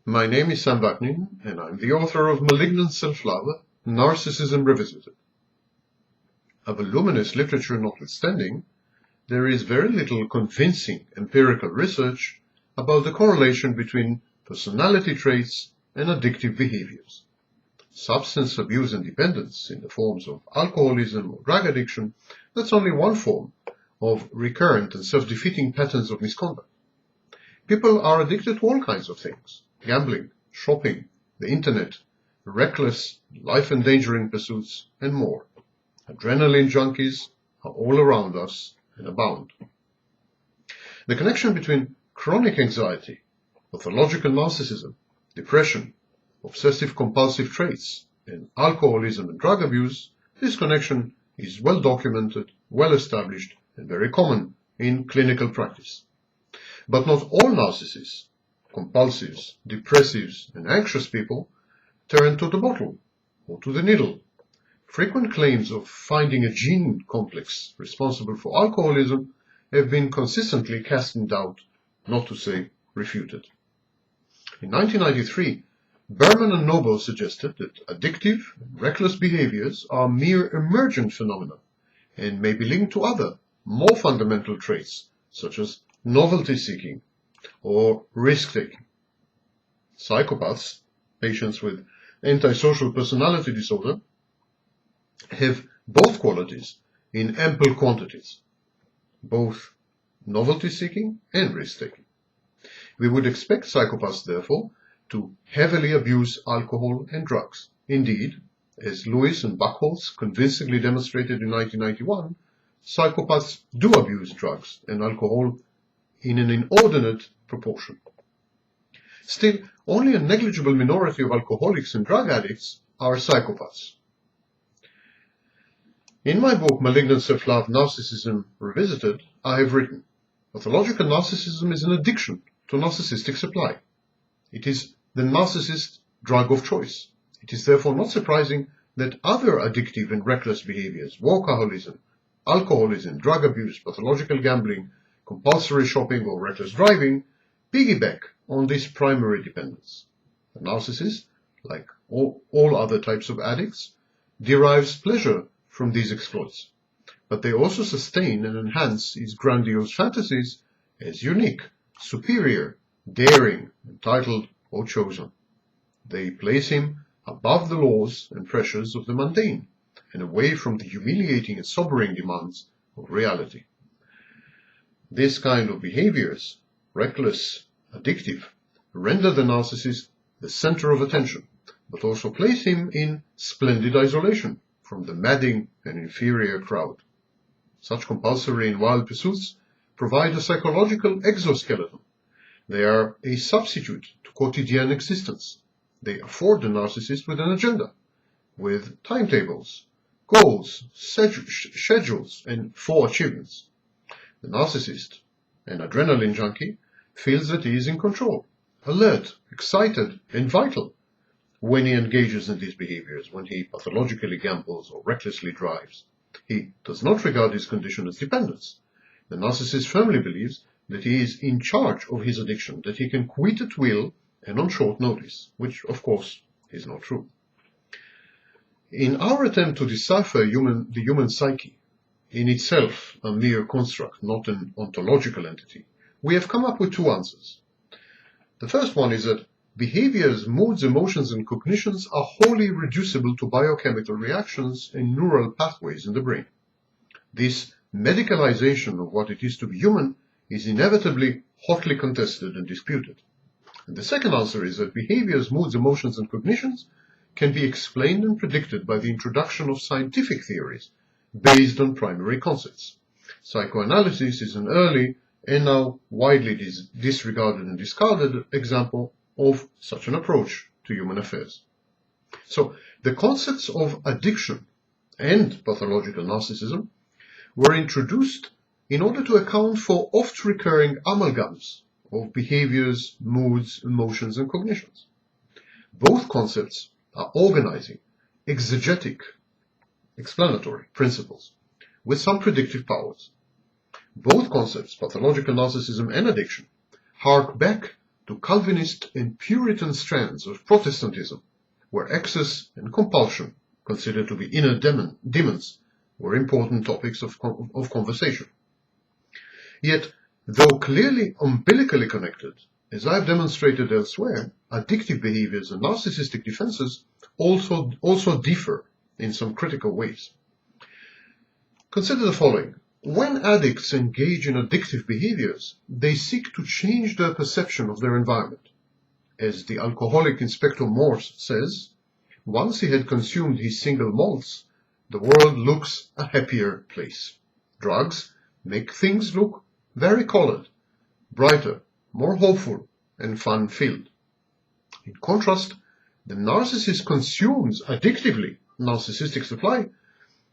My name is Sam Vaknin, and I'm the author of Malignant Self-Love, Narcissism Revisited. A voluminous literature notwithstanding, there is very little convincing empirical research about the correlation between personality traits and addictive behaviors. Substance abuse and dependence in the forms of alcoholism or drug addiction, that's only one form of recurrent and self-defeating patterns of misconduct. People are addicted to all kinds of things: gambling, shopping, the internet, reckless, life-endangering pursuits, and more. Adrenaline junkies are all around us and abound. The connection between chronic anxiety, pathological narcissism, depression, obsessive-compulsive traits, and alcoholism and drug abuse, this connection is well documented, well established, and very common in clinical practice. But not all narcissists, compulsives, depressives, and anxious people turn to the bottle or to the needle. Frequent claims of finding a gene complex responsible for alcoholism have been consistently cast in doubt, not to say refuted. In 1993, Berman and Noble suggested that addictive and reckless behaviors are mere emergent phenomena and may be linked to other, more fundamental traits, such as novelty-seeking or risk-taking. Psychopaths, patients with antisocial personality disorder, have both qualities in ample quantities, both novelty-seeking and risk-taking. We would expect psychopaths, therefore, to heavily abuse alcohol and drugs. Indeed, as Lewis and Buchholz convincingly demonstrated in 1991, psychopaths do abuse drugs and alcohol in an inordinate proportion. Still, only a negligible minority of alcoholics and drug addicts are psychopaths. In my book, Malignant Self-Love, Narcissism Revisited, I have written, pathological narcissism is an addiction to narcissistic supply. It is the narcissist drug of choice. It is therefore not surprising that other addictive and reckless behaviors, workaholism, alcoholism, drug abuse, pathological gambling, compulsory shopping, or reckless driving, piggyback on this primary dependence. The narcissist, like all other types of addicts, derives pleasure from these exploits, but they also sustain and enhance his grandiose fantasies as unique, superior, daring, entitled, or chosen. They place him above the laws and pressures of the mundane and away from the humiliating and sobering demands of reality. This kind of behaviors, reckless, addictive, render the narcissist the center of attention, but also place him in splendid isolation from the madding and inferior crowd. Such compulsory and wild pursuits provide a psychological exoskeleton. They are a substitute to quotidian existence. They afford the narcissist with an agenda, with timetables, goals, schedules, and achievements. The narcissist, an adrenaline junkie, feels that he is in control, alert, excited, and vital when he engages in these behaviors, when he pathologically gambles or recklessly drives. He does not regard this condition as dependence. The narcissist firmly believes that he is in charge of his addiction, that he can quit at will and on short notice, which, of course, is not true. In our attempt to decipher the human psyche, in itself a mere construct, not an ontological entity, we have come up with two answers. The first one is that behaviors, moods, emotions, and cognitions are wholly reducible to biochemical reactions and neural pathways in the brain. This medicalization of what it is to be human is inevitably hotly contested and disputed. And the second answer is that behaviors, moods, emotions, and cognitions can be explained and predicted by the introduction of scientific theories based on primary concepts. Psychoanalysis is an early and now widely disregarded and discarded example of such an approach to human affairs. So, the concepts of addiction and pathological narcissism were introduced in order to account for oft-recurring amalgams of behaviors, moods, emotions, and cognitions. Both concepts are organizing, exegetic, explanatory principles with some predictive powers. Both concepts, pathological narcissism and addiction, hark back to Calvinist and Puritan strands of Protestantism, where excess and compulsion, considered to be inner demons, were important topics of conversation. Yet, though clearly umbilically connected, as I've demonstrated elsewhere, addictive behaviors and narcissistic defenses also differ in some critical ways. Consider the following. When addicts engage in addictive behaviors, they seek to change their perception of their environment. As the alcoholic Inspector Morse says, once he had consumed his single malts, the world looks a happier place. Drugs make things look very colored, brighter, more hopeful, and fun-filled. In contrast, the narcissist consumes addictively narcissistic supply,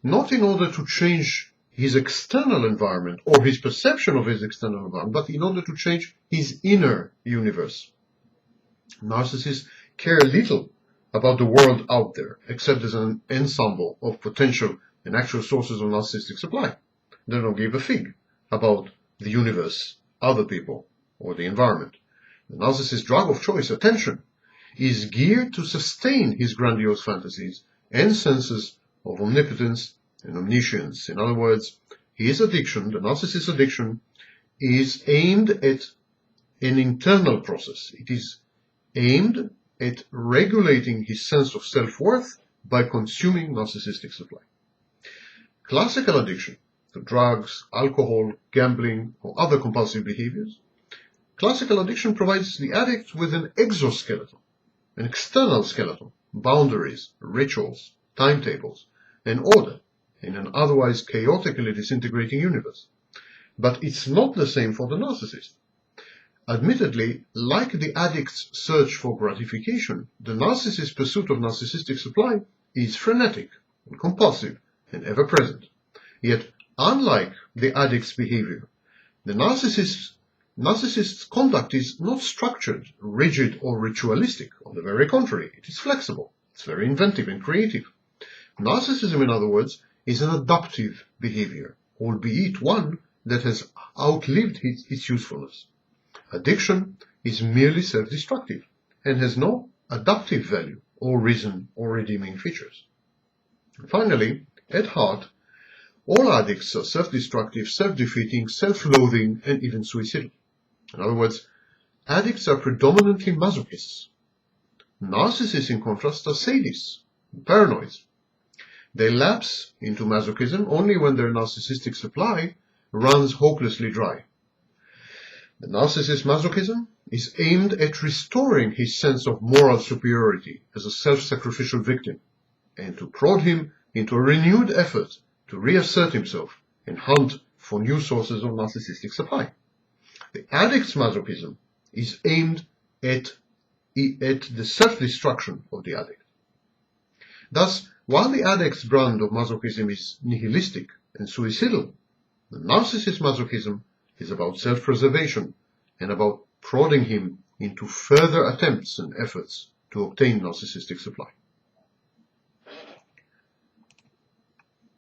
not in order to change his external environment or his perception of his external environment, but in order to change his inner universe. Narcissists care little about the world out there, except as an ensemble of potential and actual sources of narcissistic supply. They don't give a fig about the universe, other people, or the environment. The narcissist's drug of choice, attention, is geared to sustain his grandiose fantasies and senses of omnipotence and omniscience. In other words, his addiction, the narcissist's addiction, is aimed at an internal process. It is aimed at regulating his sense of self-worth by consuming narcissistic supply. Classical addiction to drugs, alcohol, gambling, or other compulsive behaviors. Classical addiction provides the addict with an exoskeleton, an external skeleton, boundaries, rituals, timetables, and order in an otherwise chaotically disintegrating universe. But it's not the same for the narcissist. Admittedly, like the addict's search for gratification, the narcissist's pursuit of narcissistic supply is frenetic and compulsive and ever-present. Yet, unlike the addict's behavior, the narcissist's conduct is not structured, rigid, or ritualistic. On the very contrary, it is flexible. It's very inventive and creative. Narcissism, in other words, is an adaptive behavior, albeit one that has outlived its usefulness. Addiction is merely self-destructive and has no adaptive value or reason or redeeming features. And finally, at heart, all addicts are self-destructive, self-defeating, self-loathing, and even suicidal. In other words, addicts are predominantly masochists. Narcissists, in contrast, are sadists, paranoids. They lapse into masochism only when their narcissistic supply runs hopelessly dry. The narcissist's masochism is aimed at restoring his sense of moral superiority as a self-sacrificial victim, and to prod him into a renewed effort to reassert himself and hunt for new sources of narcissistic supply. The addict's masochism is aimed at the self-destruction of the addict. Thus, while the addict's brand of masochism is nihilistic and suicidal, the narcissist's masochism is about self-preservation and about prodding him into further attempts and efforts to obtain narcissistic supply.